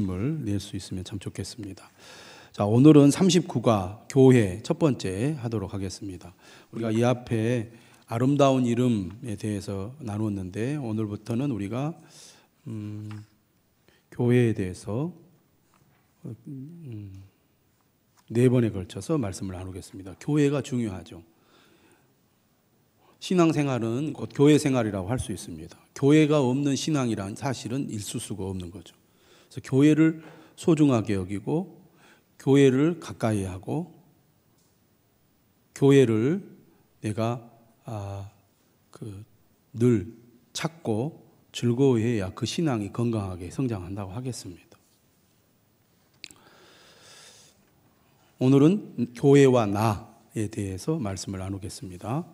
말씀을 낼 수 있으면 참 좋겠습니다. 자, 오늘은 39가 교회 첫 번째 하도록 하겠습니다. 우리가 이 앞에 아름다운 이름에 대해서 나누었는데 오늘부터는 우리가 교회에 대해서 네 번에 걸쳐서 말씀을 나누겠습니다. 교회가 중요하죠. 신앙생활은 곧 교회 생활이라고 할 수 있습니다. 교회가 없는 신앙이란 사실은 있을 수가 없는 거죠. 그래서 교회를 소중하게 여기고 교회를 가까이 하고 교회를 내가 늘 찾고 즐거워해야 그 신앙이 건강하게 성장한다고 하겠습니다. 오늘은 교회와 나에 대해서 말씀을 나누겠습니다.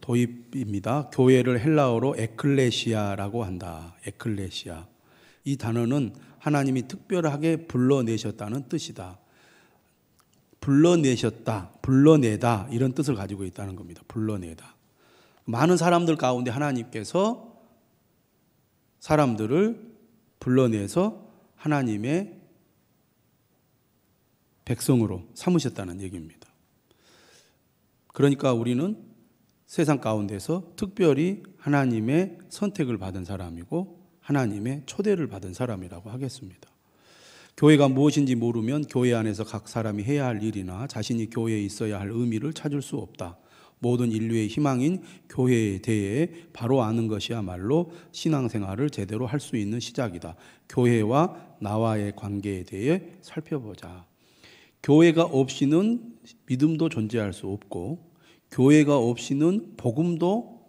도입입니다. 교회를 헬라어로 에클레시아라고 한다. 에클레시아. 이 단어는 하나님이 특별하게 불러내셨다는 뜻이다. 불러내셨다, 불러내다 이런 뜻을 가지고 있다는 겁니다. 불러내다. 많은 사람들 가운데 하나님께서 사람들을 불러내서 하나님의 백성으로 삼으셨다는 얘기입니다. 그러니까 우리는 세상 가운데서 특별히 하나님의 선택을 받은 사람이고 하나님의 초대를 받은 사람이라고 하겠습니다. 교회가 무엇인지 모르면 교회 안에서 각 사람이 해야 할 일이나 자신이 교회에 있어야 할 의미를 찾을 수 없다. 모든 인류의 희망인 교회에 대해 바로 아는 것이야말로 신앙생활을 제대로 할 수 있는 시작이다. 교회와 나와의 관계에 대해 살펴보자. 교회가 없이는 믿음도 존재할 수 없고 교회가 없이는 복음도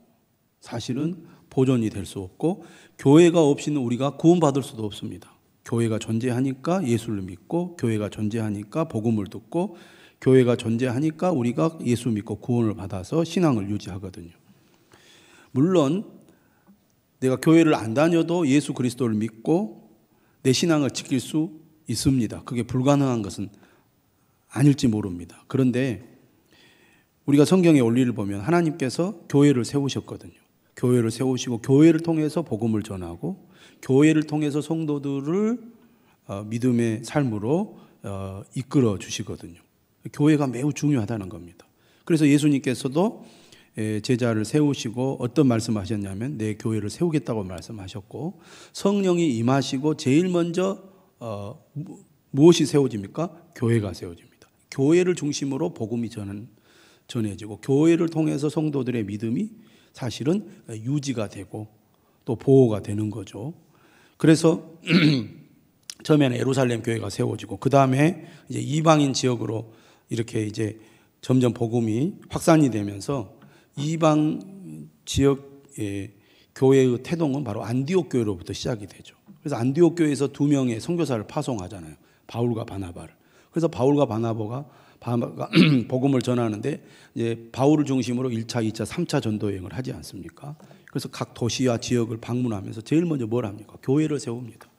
사실은 보존이 될 수 없고 교회가 없이는 우리가 구원받을 수도 없습니다. 교회가 존재하니까 예수를 믿고 교회가 존재하니까 복음을 듣고 교회가 존재하니까 우리가 예수 믿고 구원을 받아서 신앙을 유지하거든요. 물론 내가 교회를 안 다녀도 예수 그리스도를 믿고 내 신앙을 지킬 수 있습니다. 그게 불가능한 것은 아닐지 모릅니다. 그런데 우리가 성경의 원리를 보면 하나님께서 교회를 세우셨거든요. 교회를 세우시고 교회를 통해서 복음을 전하고 교회를 통해서 성도들을 믿음의 삶으로 이끌어 주시거든요. 교회가 매우 중요하다는 겁니다. 그래서 예수님께서도 제자를 세우시고 어떤 말씀하셨냐면 내 교회를 세우겠다고 말씀하셨고 성령이 임하시고 제일 먼저 무엇이 세워집니까? 교회가 세워집니다. 교회를 중심으로 복음이 전해지고 교회를 통해서 성도들의 믿음이 사실은 유지가 되고 또 보호가 되는 거죠. 그래서 처음에는 예루살렘 교회가 세워지고 그 다음에 이제 이방인 지역으로 이렇게 이제 점점 복음이 확산이 되면서 이방 지역의 교회의 태동은 바로 안디옥 교회로부터 시작이 되죠. 그래서 안디옥 교회에서 두 명의 선교사를 파송하잖아요. 바울과 바나바를. 그래서 바울과 바나바가 복음을 전하는데 이제 바울을 중심으로 1차, 2차, 3차 전도 여행을 하지 않습니까? 그래서 각 도시와 지역을 방문하면서 제일 먼저 뭘 합니까? 교회를 세웁니다.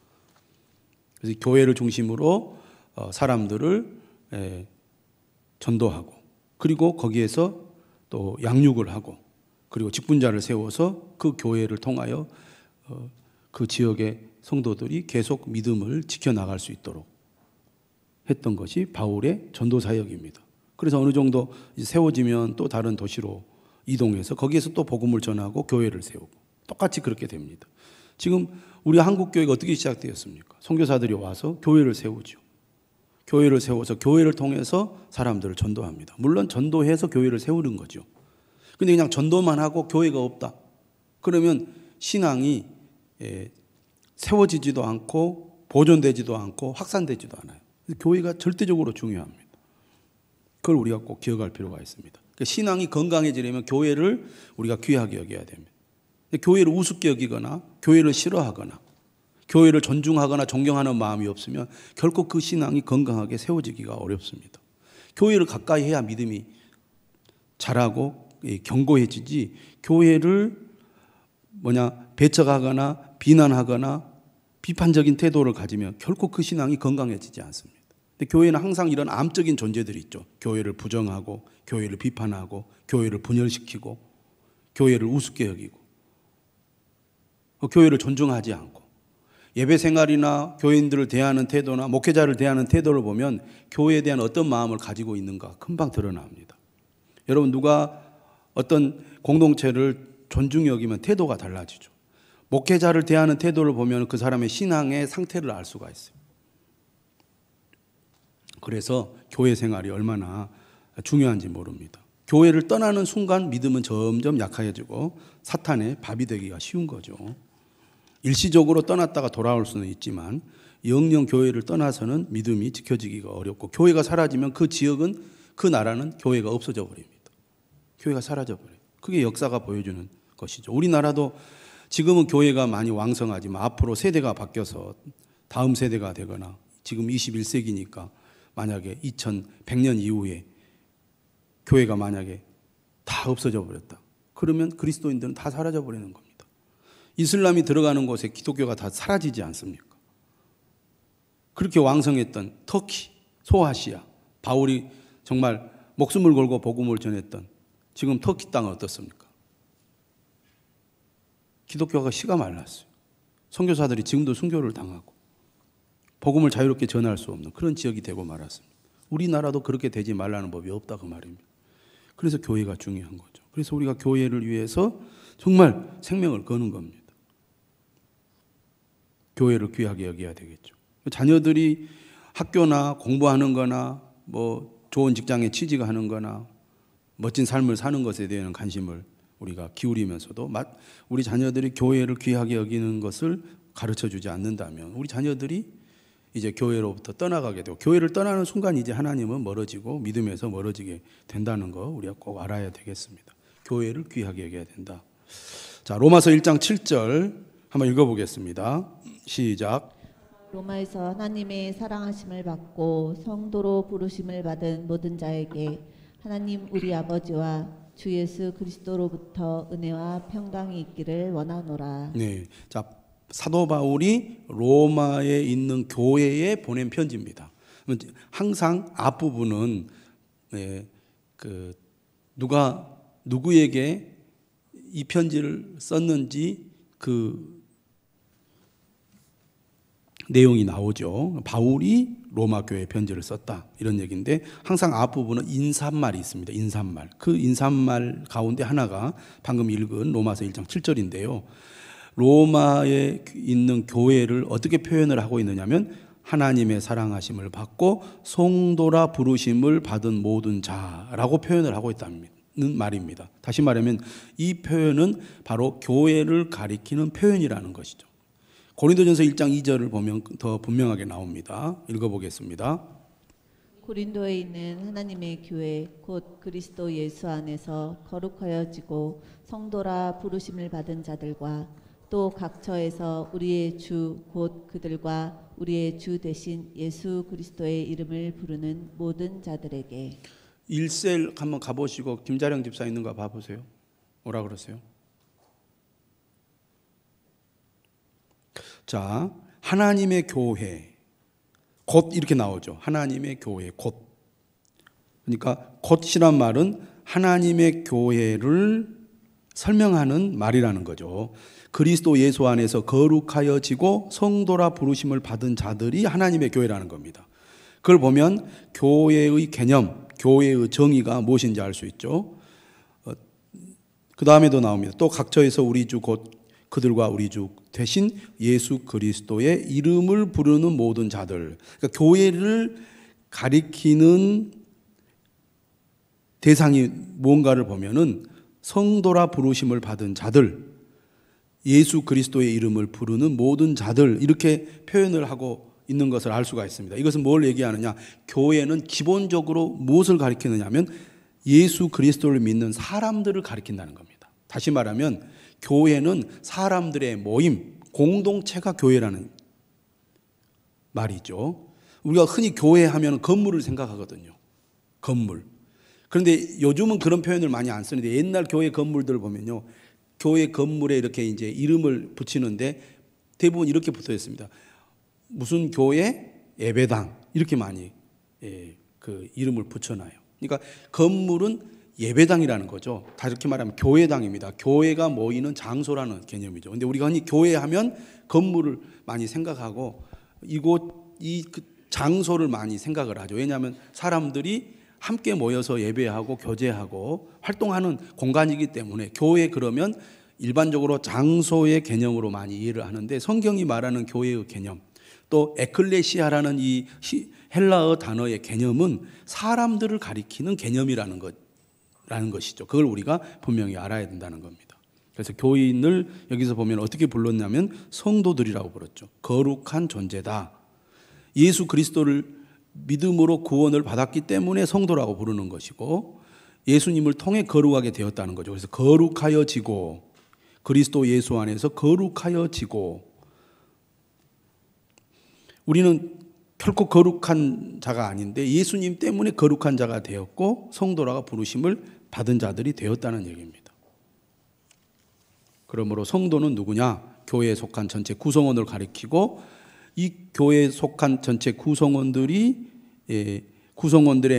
그래서 교회를 중심으로 사람들을 전도하고 그리고 거기에서 또 양육을 하고 그리고 직분자를 세워서 그 교회를 통하여 그 지역의 성도들이 계속 믿음을 지켜나갈 수 있도록 했던 것이 바울의 전도 사역입니다. 그래서 어느 정도 세워지면 또 다른 도시로 이동해서 거기에서 또 복음을 전하고 교회를 세우고 똑같이 그렇게 됩니다. 지금 우리 한국 교회가 어떻게 시작되었습니까? 선교사들이 와서 교회를 세우죠. 교회를 세워서 교회를 통해서 사람들을 전도합니다. 물론 전도해서 교회를 세우는 거죠. 근데 그냥 전도만 하고 교회가 없다. 그러면 신앙이 세워지지도 않고 보존되지도 않고 확산되지도 않아요. 교회가 절대적으로 중요합니다. 그걸 우리가 꼭 기억할 필요가 있습니다. 그러니까 신앙이 건강해지려면 교회를 우리가 귀하게 여겨야 됩니다. 교회를 우습게 여기거나 교회를 싫어하거나 교회를 존중하거나 존경하는 마음이 없으면 결코 그 신앙이 건강하게 세워지기가 어렵습니다. 교회를 가까이 해야 믿음이 자라고 견고해지지 교회를 배척하거나 비난하거나 비판적인 태도를 가지면 결코 그 신앙이 건강해지지 않습니다. 근데 교회는 항상 이런 암적인 존재들이 있죠. 교회를 부정하고 교회를 비판하고 교회를 분열시키고 교회를 우습게 여기고 교회를 존중하지 않고 예배 생활이나 교인들을 대하는 태도나 목회자를 대하는 태도를 보면 교회에 대한 어떤 마음을 가지고 있는가 금방 드러납니다. 여러분, 누가 어떤 공동체를 존중히 여기면 태도가 달라지죠. 목회자를 대하는 태도를 보면 그 사람의 신앙의 상태를 알 수가 있어요. 그래서 교회 생활이 얼마나 중요한지 모릅니다. 교회를 떠나는 순간 믿음은 점점 약해지고 사탄의 밥이 되기가 쉬운 거죠. 일시적으로 떠났다가 돌아올 수는 있지만 영영 교회를 떠나서는 믿음이 지켜지기가 어렵고, 교회가 사라지면 그 지역은, 그 나라는 교회가 없어져 버립니다. 교회가 사라져 버려요. 그게 역사가 보여주는 것이죠. 우리나라도 지금은 교회가 많이 왕성하지만 앞으로 세대가 바뀌어서 다음 세대가 되거나, 지금 21세기니까 만약에 2100년 이후에 교회가 만약에 다 없어져 버렸다, 그러면 그리스도인들은 다 사라져 버리는 겁니다. 이슬람이 들어가는 곳에 기독교가 다 사라지지 않습니까? 그렇게 왕성했던 터키, 소아시아, 바울이 정말 목숨을 걸고 복음을 전했던 지금 터키 땅은 어떻습니까? 기독교가 씨가 말랐어요. 선교사들이 지금도 순교를 당하고 복음을 자유롭게 전할 수 없는 그런 지역이 되고 말았습니다. 우리나라도 그렇게 되지 말라는 법이 없다, 그 말입니다. 그래서 교회가 중요한 거죠. 그래서 우리가 교회를 위해서 정말 생명을 거는 겁니다. 교회를 귀하게 여겨야 되겠죠. 자녀들이 학교나 공부하는 거나 뭐 좋은 직장에 취직하는 거나 멋진 삶을 사는 것에 대한 관심을 우리가 기울이면서도 우리 자녀들이 교회를 귀하게 여기는 것을 가르쳐 주지 않는다면 우리 자녀들이 이제 교회로부터 떠나가게 되고, 교회를 떠나는 순간 이제 하나님은 멀어지고 믿음에서 멀어지게 된다는 거 우리가 꼭 알아야 되겠습니다. 교회를 귀하게 여겨야 된다. 자, 로마서 1장 7절 한번 읽어보겠습니다. 시작. 로마에서 하나님의 사랑하심을 받고 성도로 부르심을 받은 모든 자에게 하나님 우리 아버지와 주 예수 그리스도로부터 은혜와 평강이 있기를 원하노라. 네, 자, 사도 바울이 로마에 있는 교회에 보낸 편지입니다. 항상 앞부분은 누구에게 이 편지를 썼는지 그 내용이 나오죠. 바울이 로마 교회에 편지를 썼다, 이런 얘기인데, 항상 앞부분은 인사말이 있습니다. 인사말. 그 인사말 가운데 하나가 방금 읽은 로마서 1장 7절인데요. 로마에 있는 교회를 어떻게 표현을 하고 있느냐면, 하나님의 사랑하심을 받고 성도라 부르심을 받은 모든 자라고 표현을 하고 있다는 말입니다. 다시 말하면 이 표현은 바로 교회를 가리키는 표현이라는 것이죠. 고린도전서 1장 2절을 보면 더 분명하게 나옵니다. 읽어보겠습니다. 고린도에 있는 하나님의 교회 곧 그리스도 예수 안에서 거룩하여지고 성도라 부르심을 받은 자들과 또 각처에서 우리의 주 곧 그들과 우리의 주 대신 예수 그리스도의 이름을 부르는 모든 자들에게. 1셀 한번 가보시고 김자령 집사 있는가 봐보세요. 뭐라 그러세요? 자, 하나님의 교회 곧 이렇게 나오죠. 하나님의 교회 곧. 그러니까 곧이란 말은 하나님의 교회를 설명하는 말이라는 거죠. 그리스도 예수 안에서 거룩하여지고 성도라 부르심을 받은 자들이 하나님의 교회라는 겁니다. 그걸 보면 교회의 개념, 교회의 정의가 무엇인지 알 수 있죠. 그 다음에도 나옵니다. 또 각처에서 우리 주 곧 그들과 우리 주 대신 예수 그리스도의 이름을 부르는 모든 자들. 그러니까 교회를 가리키는 대상이 무언가를 보면은 성도라 부르심을 받은 자들, 예수 그리스도의 이름을 부르는 모든 자들, 이렇게 표현을 하고 있는 것을 알 수가 있습니다. 이것은 뭘 얘기하느냐? 교회는 기본적으로 무엇을 가리키느냐 하면 예수 그리스도를 믿는 사람들을 가리킨다는 겁니다. 다시 말하면 교회는 사람들의 모임, 공동체가 교회라는 말이죠. 우리가 흔히 교회 하면 건물을 생각하거든요. 건물. 그런데 요즘은 그런 표현을 많이 안 쓰는데, 옛날 교회 건물들을 보면요, 교회 건물에 이렇게 이제 이름을 붙이는데 대부분 이렇게 붙어 있습니다. 무슨 교회 예배당, 이렇게 많이 그 이름을 붙여놔요. 그러니까 건물은 예배당이라는 거죠. 다 이렇게 말하면 교회당입니다. 교회가 모이는 장소라는 개념이죠. 근데 우리가 흔히 교회하면 건물을 많이 생각하고 그 장소를 많이 생각을 하죠. 왜냐하면 사람들이 함께 모여서 예배하고 교제하고 활동하는 공간이기 때문에 교회 그러면 일반적으로 장소의 개념으로 많이 이해를 하는데, 성경이 말하는 교회의 개념, 또 에클레시아라는 이 헬라어 단어의 개념은 사람들을 가리키는 개념이라는 것이죠. 그걸 우리가 분명히 알아야 된다는 겁니다. 그래서 교인을 여기서 보면 어떻게 불렀냐면 성도들이라고 불렀죠. 거룩한 존재다. 예수 그리스도를 믿음으로 구원을 받았기 때문에 성도라고 부르는 것이고, 예수님을 통해 거룩하게 되었다는 거죠. 그래서 거룩하여지고, 그리스도 예수 안에서 거룩하여지고, 우리는 결코 거룩한 자가 아닌데 예수님 때문에 거룩한 자가 되었고 성도라고 부르심을 받은 자들이 되었다는 얘기입니다. 그러므로 성도는 누구냐? 교회에 속한 전체 구성원을 가리키고, 이 교회에 속한 전체 구성원들의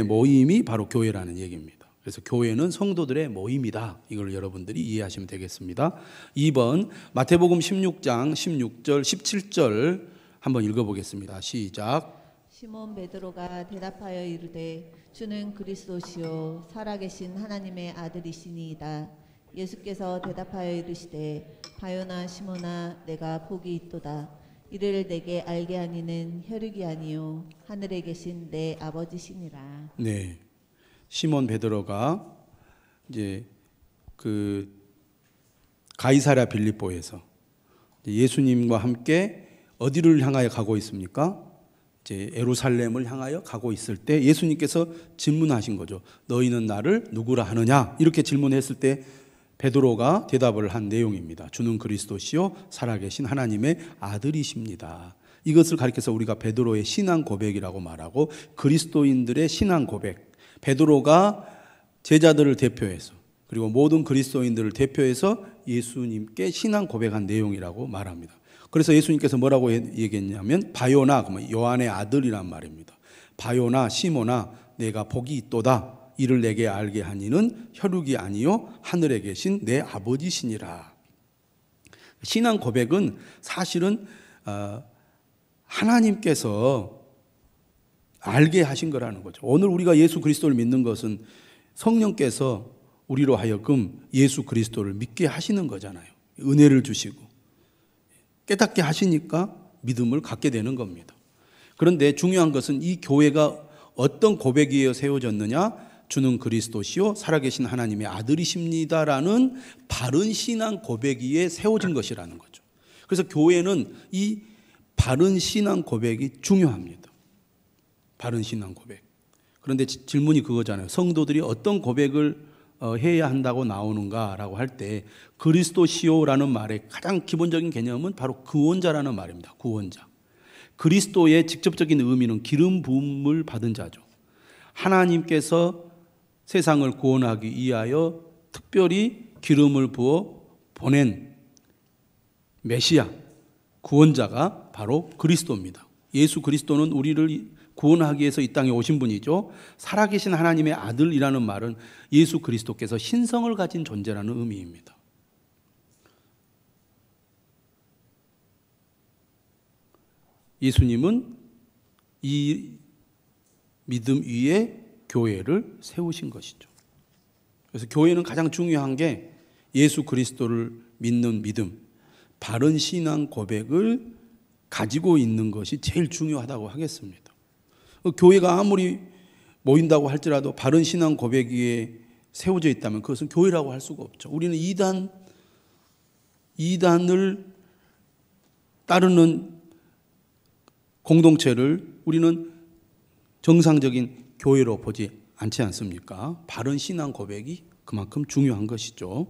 모임이 바로 교회라는 얘기입니다. 그래서 교회는 성도들의 모임이다. 이걸 여러분들이 이해하시면 되겠습니다. 2번 마태복음 16장 16절 17절 한번 읽어보겠습니다. 시작. 시몬 베드로가 대답하여 이르되 주는 그리스도시요 살아계신 하나님의 아들이시니이다. 예수께서 대답하여 이르시되 바요나 시몬아 내가 복이 있도다. 이를 내게 알게 하니는 혈육이 아니요 하늘에 계신 내 아버지시니라. 네, 시몬 베드로가 이제 그 가이사랴 빌립보에서 예수님과 함께 어디를 향하여 가고 있습니까? 이제 예루살렘을 향하여 가고 있을 때 예수님께서 질문하신 거죠. 너희는 나를 누구라 하느냐? 이렇게 질문했을 때 베드로가 대답을 한 내용입니다. 주는 그리스도시요 살아계신 하나님의 아들이십니다. 이것을 가리켜서 우리가 베드로의 신앙 고백이라고 말하고, 그리스도인들의 신앙 고백, 베드로가 제자들을 대표해서 그리고 모든 그리스도인들을 대표해서 예수님께 신앙 고백한 내용이라고 말합니다. 그래서 예수님께서 뭐라고 얘기했냐면 바요나, 요한의 아들이란 말입니다. 바요나 시몬아 내가 복이 있도다. 이를 내게 알게 하니는 혈육이 아니요 하늘에 계신 내 아버지시니라. 신앙 고백은 사실은 하나님께서 알게 하신 거라는 거죠. 오늘 우리가 예수 그리스도를 믿는 것은 성령께서 우리로 하여금 예수 그리스도를 믿게 하시는 거잖아요. 은혜를 주시고 깨닫게 하시니까 믿음을 갖게 되는 겁니다. 그런데 중요한 것은 이 교회가 어떤 고백에 세워졌느냐? 주는 그리스도시요 살아계신 하나님의 아들이십니다라는 바른 신앙 고백 위에 세워진 것이라는 거죠. 그래서 교회는 이 바른 신앙 고백이 중요합니다. 바른 신앙 고백. 그런데 질문이 그거잖아요. 성도들이 어떤 고백을 해야 한다고 나오는가라고 할 때 그리스도시요라는 말의 가장 기본적인 개념은 바로 구원자라는 말입니다. 구원자. 그리스도의 직접적인 의미는 기름 부음을 받은 자죠. 하나님께서 세상을 구원하기 위하여 특별히 기름을 부어 보낸 메시아, 구원자가 바로 그리스도입니다. 예수 그리스도는 우리를 구원하기 위해서 이 땅에 오신 분이죠. 살아계신 하나님의 아들이라는 말은 예수 그리스도께서 신성을 가진 존재라는 의미입니다. 예수님은 이 믿음 위에 교회를 세우신 것이죠. 그래서 교회는 가장 중요한 게 예수 그리스도를 믿는 믿음, 바른 신앙 고백을 가지고 있는 것이 제일 중요하다고 하겠습니다. 교회가 아무리 모인다고 할지라도 바른 신앙 고백 위에 세워져 있다면 그것은 교회라고 할 수가 없죠. 우리는 이단을 따르는 공동체를 우리는 정상적인 교회로 보지 않지 않습니까? 바른 신앙 고백이 그만큼 중요한 것이죠.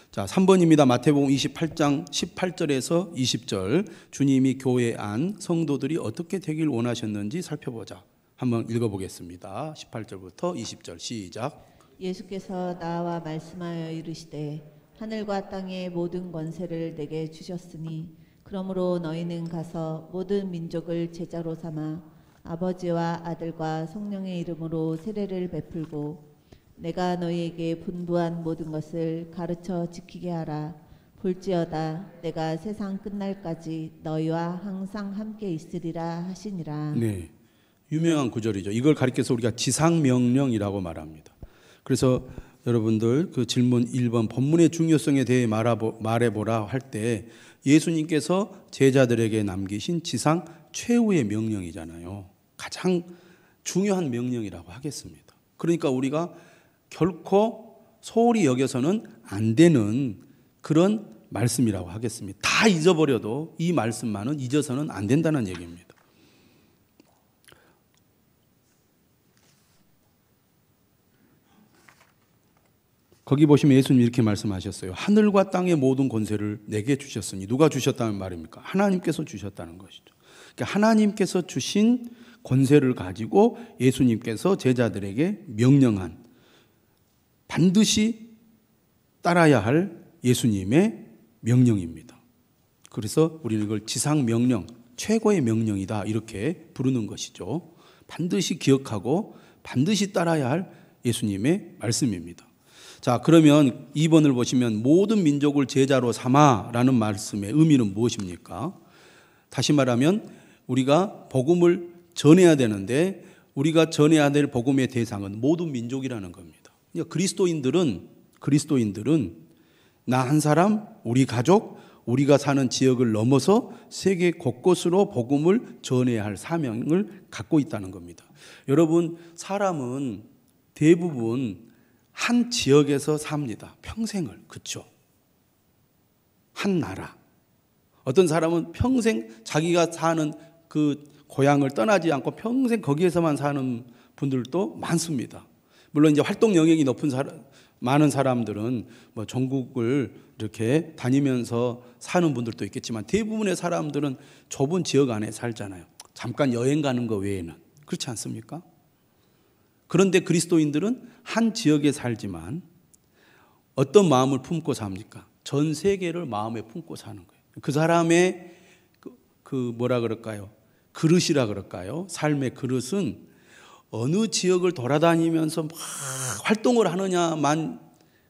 자, 3번입니다. 마태복음 28장 18절에서 20절. 주님이 교회 안 성도들이 어떻게 되길 원하셨는지 살펴보자. 한번 읽어보겠습니다. 18절부터 20절 시작. 예수께서 나와 말씀하여 이르시되 하늘과 땅의 모든 권세를 내게 주셨으니 그러므로 너희는 가서 모든 민족을 제자로 삼아 아버지와 아들과 성령의 이름으로 세례를 베풀고 내가 너희에게 분부한 모든 것을 가르쳐 지키게 하라. 볼지어다 내가 세상 끝날까지 너희와 항상 함께 있으리라 하시니라. 네, 유명한 구절이죠. 이걸 가리켜서 우리가 지상명령이라고 말합니다. 그래서 여러분들 그 질문 1번 본문의 중요성에 대해 말해보라 할 때 예수님께서 제자들에게 남기신 지상 최후의 명령이잖아요. 가장 중요한 명령이라고 하겠습니다. 그러니까 우리가 결코 소홀히 여겨서는 안 되는 그런 말씀이라고 하겠습니다. 다 잊어버려도 이 말씀만은 잊어서는 안 된다는 얘기입니다. 거기 보시면 예수님이 이렇게 말씀하셨어요. 하늘과 땅의 모든 권세를 내게 주셨으니. 누가 주셨다는 말입니까? 하나님께서 주셨다는 것이죠. 그러니까 하나님께서 주신 권세를 가지고 예수님께서 제자들에게 명령한, 반드시 따라야 할 예수님의 명령입니다. 그래서 우리는 이걸 지상명령, 최고의 명령이다 이렇게 부르는 것이죠. 반드시 기억하고 반드시 따라야 할 예수님의 말씀입니다. 자, 그러면 2번을 보시면 모든 민족을 제자로 삼아라는 말씀의 의미는 무엇입니까? 다시 말하면 우리가 복음을 전해야 되는데 우리가 전해야 될 복음의 대상은 모든 민족이라는 겁니다. 그러니까 그리스도인들은 나 한 사람, 우리 가족, 우리가 사는 지역을 넘어서 세계 곳곳으로 복음을 전해야 할 사명을 갖고 있다는 겁니다. 여러분, 사람은 대부분 한 지역에서 삽니다. 평생을. 그렇죠? 한 나라. 어떤 사람은 평생 자기가 사는 그 고향을 떠나지 않고 평생 거기에서만 사는 분들도 많습니다. 물론 이제 활동 영역이 많은 사람들은 뭐 전국을 이렇게 다니면서 사는 분들도 있겠지만 대부분의 사람들은 좁은 지역 안에 살잖아요. 잠깐 여행 가는 거 외에는. 그렇지 않습니까? 그런데 그리스도인들은 한 지역에 살지만 어떤 마음을 품고 삽니까? 전 세계를 마음에 품고 사는 거예요. 그 사람의 뭐라 그럴까요? 그릇이라 그럴까요? 삶의 그릇은 어느 지역을 돌아다니면서 막 활동을 하느냐만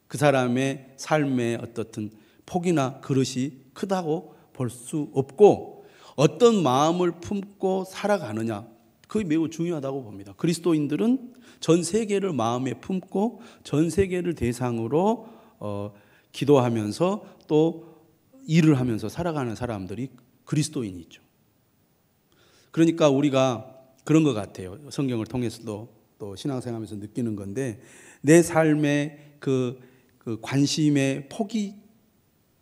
그 사람의 삶의 어떻든 폭이나 그릇이 크다고 볼 수 없고 어떤 마음을 품고 살아가느냐, 그게 매우 중요하다고 봅니다. 그리스도인들은 전 세계를 마음에 품고 전 세계를 대상으로 기도하면서 또 일을 하면서 살아가는 사람들이 그리스도인이죠. 그러니까 우리가 그런 것 같아요. 성경을 통해서도 또 신앙생활하면서 느끼는 건데 내 삶의 그 관심의 폭이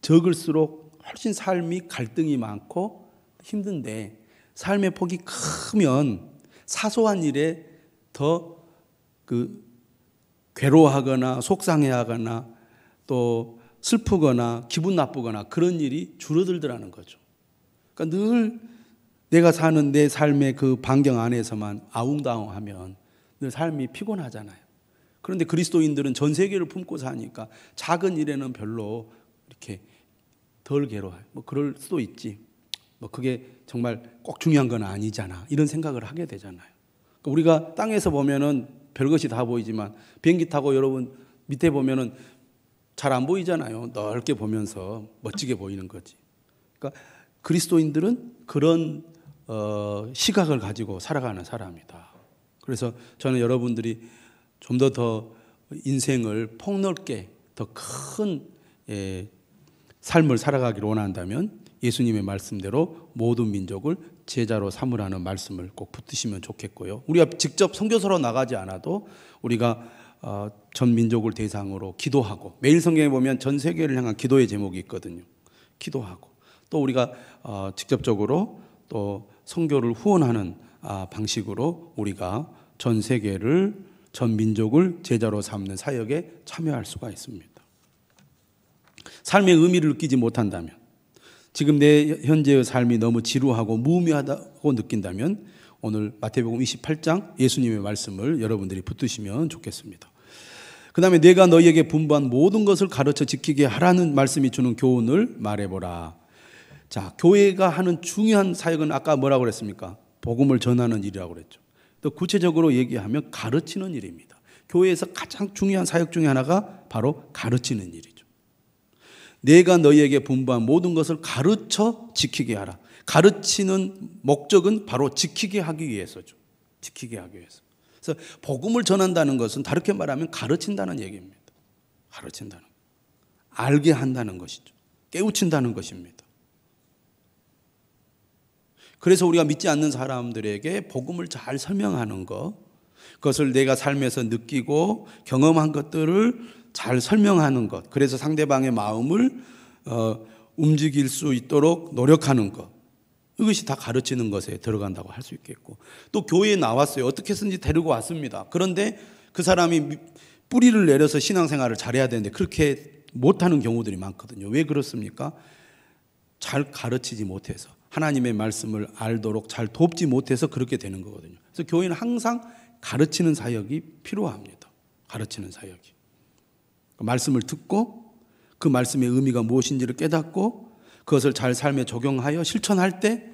적을수록 훨씬 삶이 갈등이 많고 힘든데 삶의 폭이 크면 사소한 일에 더 괴로워하거나 속상해하거나 또 슬프거나 기분 나쁘거나 그런 일이 줄어들더라는 거죠. 그러니까 늘 내가 사는 내 삶의 그 반경 안에서만 아웅다웅하면 늘 삶이 피곤하잖아요. 그런데 그리스도인들은 전 세계를 품고 사니까 작은 일에는 별로 이렇게 덜 괴로워요. 뭐 그럴 수도 있지. 뭐 그게 정말 꼭 중요한 건 아니잖아. 이런 생각을 하게 되잖아요. 그러니까 우리가 땅에서 보면은 별것이 다 보이지만 비행기 타고 여러분 밑에 보면은 잘 안 보이잖아요. 넓게 보면서 멋지게 보이는 거지. 그러니까 그리스도인들은 그런 시각을 가지고 살아가는 사람이다. 그래서 저는 여러분들이 좀 더 인생을 폭넓게 더 큰 삶을 살아가기를 원한다면 예수님의 말씀대로 모든 민족을 제자로 삼으라는 말씀을 꼭 붙드시면 좋겠고요. 우리가 직접 선교사로 나가지 않아도 우리가 전 민족을 대상으로 기도하고 매일 성경에 보면 전 세계를 향한 기도의 제목이 있거든요. 기도하고 또 우리가 직접적으로 또 선교를 후원하는 방식으로 우리가 전 세계를 전 민족을 제자로 삼는 사역에 참여할 수가 있습니다. 삶의 의미를 느끼지 못한다면 지금 내 현재의 삶이 너무 지루하고 무의미하다고 느낀다면 오늘 마태복음 28장 예수님의 말씀을 여러분들이 붙드시면 좋겠습니다. 그 다음에 내가 너희에게 분부한 모든 것을 가르쳐 지키게 하라는 말씀이 주는 교훈을 말해보라. 자, 교회가 하는 중요한 사역은 아까 뭐라고 그랬습니까? 복음을 전하는 일이라고 그랬죠. 또 구체적으로 얘기하면 가르치는 일입니다. 교회에서 가장 중요한 사역 중에 하나가 바로 가르치는 일이죠. 내가 너희에게 분부한 모든 것을 가르쳐 지키게 하라. 가르치는 목적은 바로 지키게 하기 위해서죠. 지키게 하기 위해서. 그래서 복음을 전한다는 것은 다르게 말하면 가르친다는 얘기입니다. 가르친다는, 알게 한다는 것이죠. 깨우친다는 것입니다. 그래서 우리가 믿지 않는 사람들에게 복음을 잘 설명하는 것, 그것을 내가 삶에서 느끼고 경험한 것들을 잘 설명하는 것, 그래서 상대방의 마음을 움직일 수 있도록 노력하는 것, 이것이 다 가르치는 것에 들어간다고 할 수 있겠고, 또 교회에 나왔어요. 어떻게 해서든지 데리고 왔습니다. 그런데 그 사람이 뿌리를 내려서 신앙생활을 잘해야 되는데 그렇게 못하는 경우들이 많거든요. 왜 그렇습니까? 잘 가르치지 못해서, 하나님의 말씀을 알도록 잘 돕지 못해서 그렇게 되는 거거든요. 그래서 교회는 항상 가르치는 사역이 필요합니다. 가르치는 사역이. 말씀을 듣고 그 말씀의 의미가 무엇인지를 깨닫고 그것을 잘 삶에 적용하여 실천할 때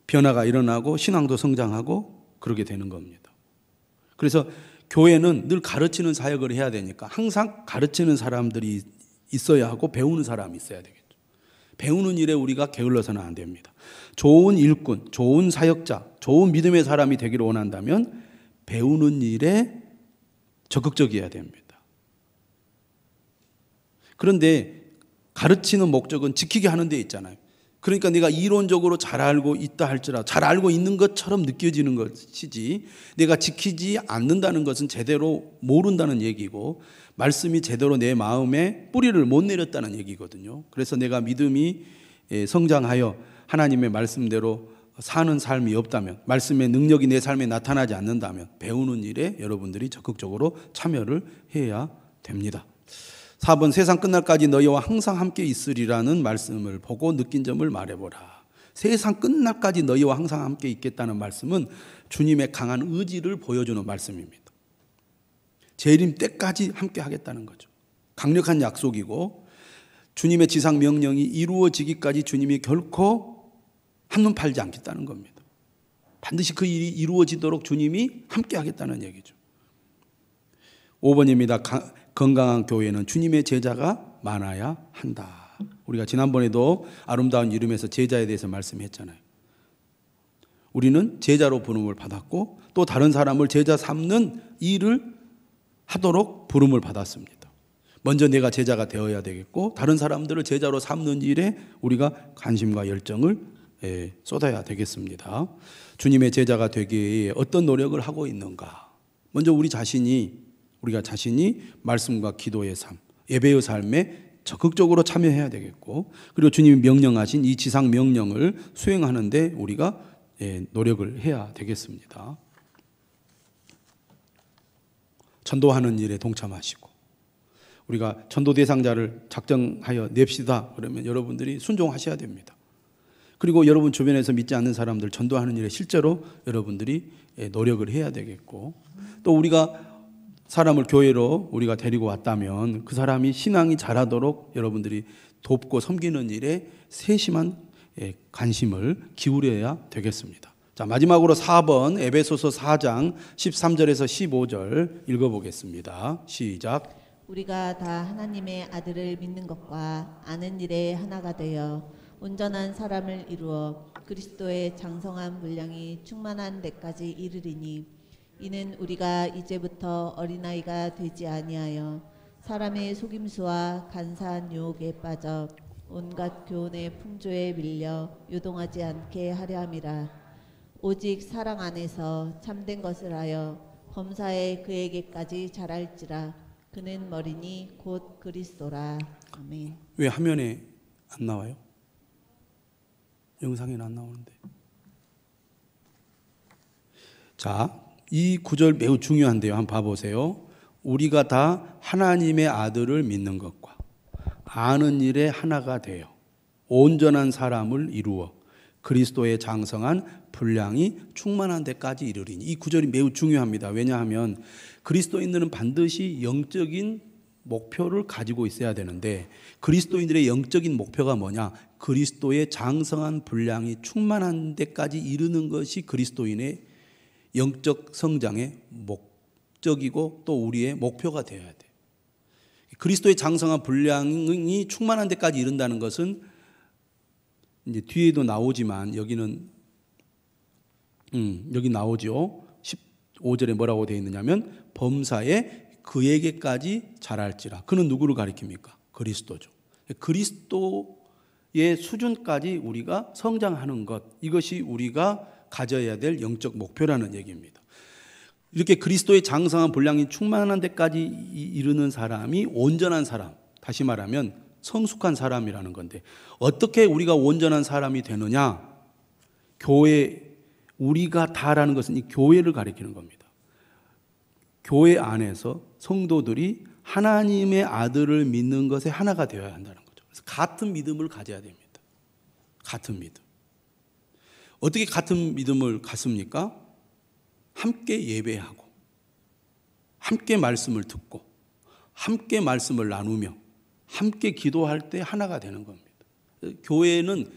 변화가 일어나고 신앙도 성장하고 그러게 되는 겁니다. 그래서 교회는 늘 가르치는 사역을 해야 되니까 항상 가르치는 사람들이 있어야 하고 배우는 사람이 있어야 되겠죠. 배우는 일에 우리가 게을러서는 안 됩니다. 좋은 일꾼, 좋은 사역자, 좋은 믿음의 사람이 되기를 원한다면 배우는 일에 적극적이어야 됩니다. 그런데 가르치는 목적은 지키게 하는 데 있잖아요. 그러니까 내가 이론적으로 잘 알고 있다 할지라도 잘 알고 있는 것처럼 느껴지는 것이지, 내가 지키지 않는다는 것은 제대로 모른다는 얘기고 말씀이 제대로 내 마음에 뿌리를 못 내렸다는 얘기거든요. 그래서 내가 믿음이 성장하여 하나님의 말씀대로 사는 삶이 없다면, 말씀의 능력이 내 삶에 나타나지 않는다면 배우는 일에 여러분들이 적극적으로 참여를 해야 됩니다. 4번, 세상 끝날까지 너희와 항상 함께 있으리라는 말씀을 보고 느낀 점을 말해보라. 세상 끝날까지 너희와 항상 함께 있겠다는 말씀은 주님의 강한 의지를 보여주는 말씀입니다. 재림 때까지 함께 하겠다는 거죠. 강력한 약속이고 주님의 지상 명령이 이루어지기까지 주님이 결코 한눈 팔지 않겠다는 겁니다. 반드시 그 일이 이루어지도록 주님이 함께 하겠다는 얘기죠. 5번입니다. 건강한 교회는 주님의 제자가 많아야 한다. 우리가 지난번에도 아름다운 이름에서 제자에 대해서 말씀했잖아요. 우리는 제자로 부름을 받았고 또 다른 사람을 제자 삼는 일을 하도록 부름을 받았습니다. 먼저 내가 제자가 되어야 되겠고 다른 사람들을 제자로 삼는 일에 우리가 관심과 열정을 쏟아야 되겠습니다. 주님의 제자가 되기 위해 어떤 노력을 하고 있는가? 먼저 우리가 자신이 말씀과 기도의 삶, 예배의 삶에 적극적으로 참여해야 되겠고, 그리고 주님이 명령하신 이 지상 명령을 수행하는데 우리가 노력을 해야 되겠습니다. 전도하는 일에 동참하시고, 우리가 전도 대상자를 작정하여 냅시다 그러면 여러분들이 순종하셔야 됩니다. 그리고 여러분 주변에서 믿지 않는 사람들 전도하는 일에 실제로 여러분들이 노력을 해야 되겠고, 또 우리가 사람을 교회로 우리가 데리고 왔다면 그 사람이 신앙이 자라도록 여러분들이 돕고 섬기는 일에 세심한 관심을 기울여야 되겠습니다. 자, 마지막으로 4번 에베소서 4장 13절에서 15절 읽어보겠습니다. 시작. 우리가 다 하나님의 아들을 믿는 것과 아는 일에 하나가 되어 온전한 사람을 이루어 그리스도의 장성한 분량이 충만한 데까지 이르리니, 이는 우리가 이제부터 어린아이가 되지 아니하여 사람의 속임수와 간사한 유혹에 빠져 온갖 교훈의 풍조에 밀려 요동하지 않게 하려 함이라. 오직 사랑 안에서 참된 것을 하여 범사에 그에게까지 자랄지라. 그는 머리니 곧 그리스도라. 아멘. 왜 화면에 안 나와요? 영상에는 안 나오는데. 자, 이 구절 매우 중요한데요. 한번 봐보세요. 우리가 다 하나님의 아들을 믿는 것과 아는 일에 하나가 되어 온전한 사람을 이루어 그리스도의 장성한 분량이 충만한 데까지 이르리니. 이 구절이 매우 중요합니다. 왜냐하면 그리스도인들은 반드시 영적인 목표를 가지고 있어야 되는데, 그리스도인들의 영적인 목표가 뭐냐? 그리스도의 장성한 분량이 충만한 데까지 이르는 것이 그리스도인의 영적 성장의 목적이고 또 우리의 목표가 되어야 돼. 그리스도의 장성한 분량이 충만한 데까지 이른다는 것은 이제 뒤에도 나오지만 여기는 여기 나오죠. 15절에 뭐라고 되어 있느냐면 범사에 그에게까지 자랄지라. 그는 누구를 가리킵니까? 그리스도죠. 그리스도의 수준까지 우리가 성장하는 것, 이것이 우리가 가져야 될 영적 목표라는 얘기입니다. 이렇게 그리스도의 장성한 분량이 충만한 데까지 이르는 사람이 온전한 사람, 다시 말하면 성숙한 사람이라는 건데, 어떻게 우리가 온전한 사람이 되느냐? 교회, 우리가 다라는 것은 이 교회를 가리키는 겁니다. 교회 안에서 성도들이 하나님의 아들을 믿는 것에 하나가 되어야 한다는 거죠. 그래서 같은 믿음을 가져야 됩니다. 같은 믿음. 어떻게 같은 믿음을 갖습니까? 함께 예배하고, 함께 말씀을 듣고, 함께 말씀을 나누며, 함께 기도할 때 하나가 되는 겁니다. 교회는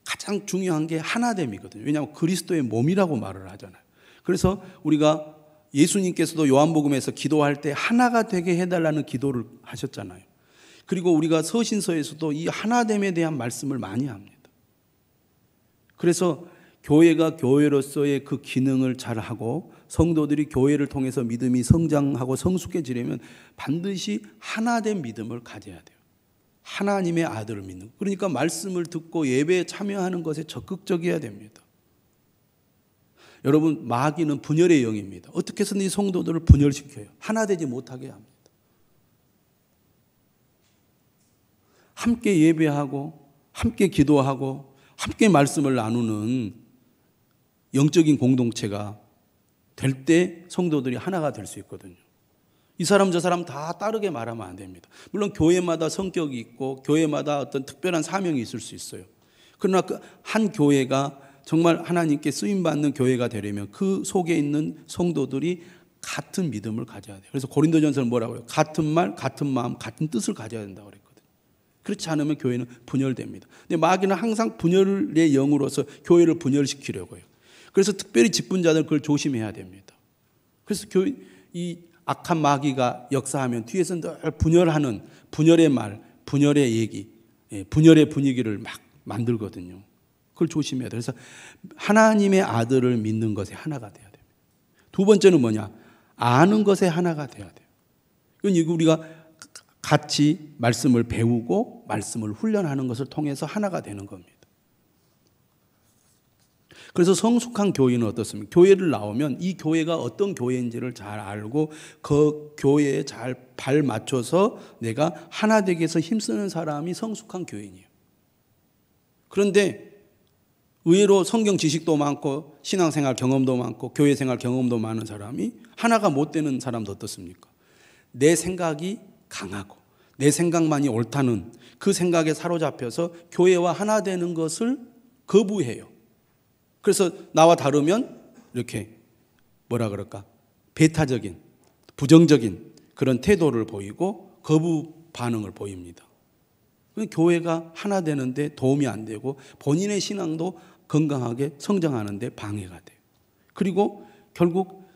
가장 중요한 게 하나됨이거든요. 왜냐하면 그리스도의 몸이라고 말을 하잖아요. 그래서 우리가 예수님께서도 요한복음에서 기도할 때 하나가 되게 해달라는 기도를 하셨잖아요. 그리고 우리가 서신서에서도 이 하나됨에 대한 말씀을 많이 합니다. 그래서 교회가 교회로서의 그 기능을 잘하고 성도들이 교회를 통해서 믿음이 성장하고 성숙해지려면 반드시 하나된 믿음을 가져야 돼요. 하나님의 아들을 믿는. 그러니까 말씀을 듣고 예배에 참여하는 것에 적극적이어야 됩니다. 여러분, 마귀는 분열의 영입니다. 어떻게 해서든 이 성도들을 분열시켜요. 하나 되지 못하게 합니다. 함께 예배하고 함께 기도하고 함께 말씀을 나누는 영적인 공동체가 될 때 성도들이 하나가 될 수 있거든요. 이 사람 저 사람 다 따르게 말하면 안 됩니다. 물론 교회마다 성격이 있고 교회마다 어떤 특별한 사명이 있을 수 있어요. 그러나 그 한 교회가 정말 하나님께 쓰임받는 교회가 되려면 그 속에 있는 성도들이 같은 믿음을 가져야 돼요. 그래서 고린도전서는 뭐라고 해요? 같은 말, 같은 마음, 같은 뜻을 가져야 된다고 그랬거든요. 그렇지 않으면 교회는 분열됩니다. 근데 마귀는 항상 분열의 영으로서 교회를 분열시키려고 해요. 그래서 특별히 직분자들 그걸 조심해야 됩니다. 그래서 이 악한 마귀가 역사하면 뒤에서 늘 분열하는 분열의 말, 분열의 얘기, 분열의 분위기를 막 만들거든요. 그걸 조심해야 돼요. 그래서 하나님의 아들을 믿는 것에 하나가 돼야 됩니다. 두 번째는 뭐냐? 아는 것에 하나가 돼야 돼요. 이건 우리가 같이 말씀을 배우고 말씀을 훈련하는 것을 통해서 하나가 되는 겁니다. 그래서 성숙한 교인은 어떻습니까? 교회를 나오면 이 교회가 어떤 교회인지를 잘 알고 그 교회에 잘 발 맞춰서 내가 하나 되기 위해서 힘쓰는 사람이 성숙한 교인이에요. 그런데 의외로 성경 지식도 많고 신앙생활 경험도 많고 교회생활 경험도 많은 사람이 하나가 못 되는 사람도 어떻습니까? 내 생각이 강하고 내 생각만이 옳다는 그 생각에 사로잡혀서 교회와 하나 되는 것을 거부해요. 그래서 나와 다르면 이렇게 뭐라 그럴까? 배타적인, 부정적인 그런 태도를 보이고 거부 반응을 보입니다. 교회가 하나 되는데 도움이 안 되고 본인의 신앙도 건강하게 성장하는데 방해가 돼요. 그리고 결국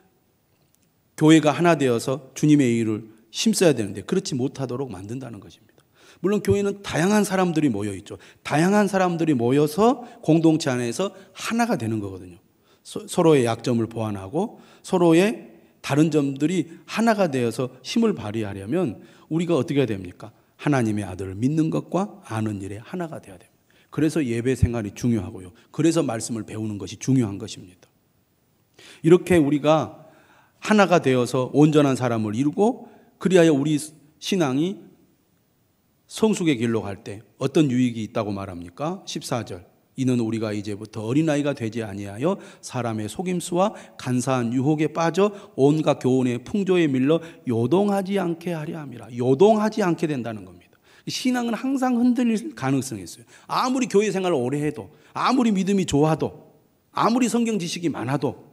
교회가 하나 되어서 주님의 일을 힘써야 되는데 그렇지 못하도록 만든다는 것입니다. 물론 교회는 다양한 사람들이 모여 있죠. 다양한 사람들이 모여서 공동체 안에서 하나가 되는 거거든요. 서로의 약점을 보완하고 서로의 다른 점들이 하나가 되어서 힘을 발휘하려면 우리가 어떻게 해야 됩니까? 하나님의 아들을 믿는 것과 아는 일에 하나가 되어야 됩니다. 그래서 예배 생활이 중요하고요. 그래서 말씀을 배우는 것이 중요한 것입니다. 이렇게 우리가 하나가 되어서 온전한 사람을 이루고 그리하여 우리 신앙이 성숙의 길로 갈 때 어떤 유익이 있다고 말합니까? 14절. 이는 우리가 이제부터 어린아이가 되지 아니하여 사람의 속임수와 간사한 유혹에 빠져 온갖 교훈의 풍조에 밀려 요동하지 않게 하려 함이라. 요동하지 않게 된다는 겁니다. 신앙은 항상 흔들릴 가능성이 있어요. 아무리 교회 생활을 오래 해도 아무리 믿음이 좋아도 아무리 성경 지식이 많아도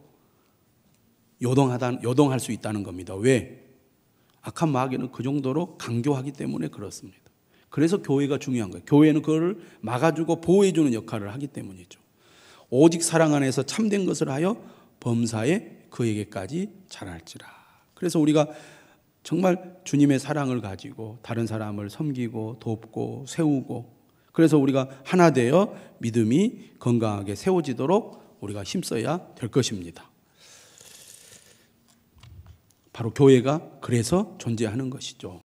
요동할 수 있다는 겁니다. 왜? 악한 마귀는 그 정도로 강교하기 때문에 그렇습니다. 그래서 교회가 중요한 거예요. 교회는 그걸 막아주고 보호해주는 역할을 하기 때문이죠. 오직 사랑 안에서 참된 것을 하여 범사에 그에게까지 자랄지라. 그래서 우리가 정말 주님의 사랑을 가지고 다른 사람을 섬기고 돕고 세우고, 그래서 우리가 하나 되어 믿음이 건강하게 세워지도록 우리가 힘써야 될 것입니다. 바로 교회가 그래서 존재하는 것이죠.